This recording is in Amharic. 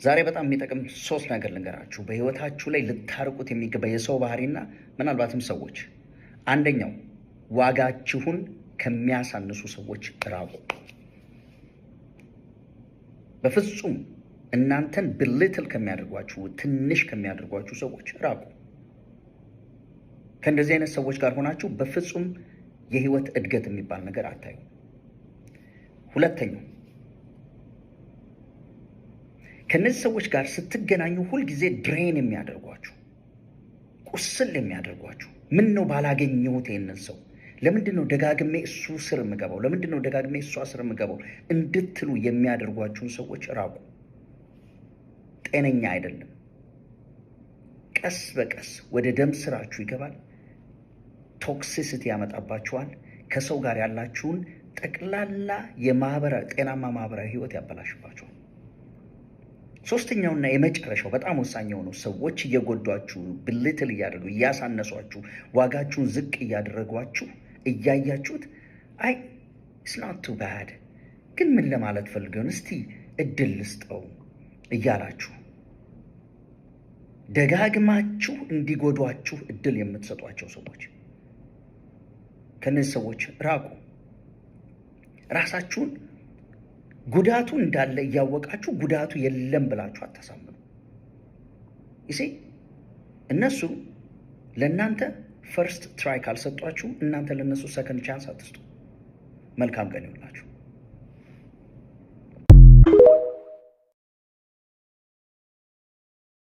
ዛሬ በጣም የሚጠቅም 3 ነገር ልንገራችሁ። በህይወታችሁ ላይ ልታርቁት የሚገባ የሰው ባህሪና ምናልባትም ሰዎች። አንደኛው ዋጋችሁን ከሚያሳንሱ ሰዎች ራቁ። በፍጹም እናንተን ብልትል ከሚያደርጓችሁ፣ ትንሽ ከሚያደርጓችሁ ሰዎች ራቁ። ከእንደዚህ አይነት ሰዎች ጋር ሆናችሁ በፍጹም የህይወት እድገት የሚባል ነገር አታዩ። ሁለተኛው ከነዚህ ሰዎች ጋር ስትገናኙ ሁልጊዜ ድሬን የሚያደርጓችሁ፣ ቁስል የሚያደርጓችሁ፣ ምን ነው ባላገኘሁት ይህንን ሰው፣ ለምንድን ነው ደጋግሜ እሱ ስር የምገባው፣ ለምንድን ነው ደጋግሜ እሷ ስር የምገባው እንድትሉ የሚያደርጓችሁን ሰዎች ራቁ። ጤነኛ አይደለም። ቀስ በቀስ ወደ ደም ስራችሁ ይገባል። ቶክሲሲቲ ያመጣባችኋል። ከሰው ጋር ያላችሁን ጠቅላላ ጤናማ ማህበራዊ ህይወት ያበላሽባችኋል። ሶስተኛውና የመጨረሻው በጣም ወሳኝ የሆነው ሰዎች እየጎዷችሁ፣ ብልትል እያደረጉ እያሳነሷችሁ፣ ዋጋችሁን ዝቅ እያደረጓችሁ እያያችሁት አይ ኢትስ ኖት ቱ ባድ ግን ምን ለማለት ፈልገውን እስቲ እድል ልስጠው እያላችሁ ደጋግማችሁ እንዲጎዷችሁ እድል የምትሰጧቸው ሰዎች፣ ከነዚህ ሰዎች ራቁ። ራሳችሁን ጉዳቱ እንዳለ እያወቃችሁ ጉዳቱ የለም ብላችሁ አታሳምኑ። ይሴ እነሱ ለእናንተ ፈርስት ትራይ ካልሰጧችሁ እናንተ ለእነሱ ሰከንድ ቻንስ አትስጡ። መልካም ቀን ይሁንላችሁ።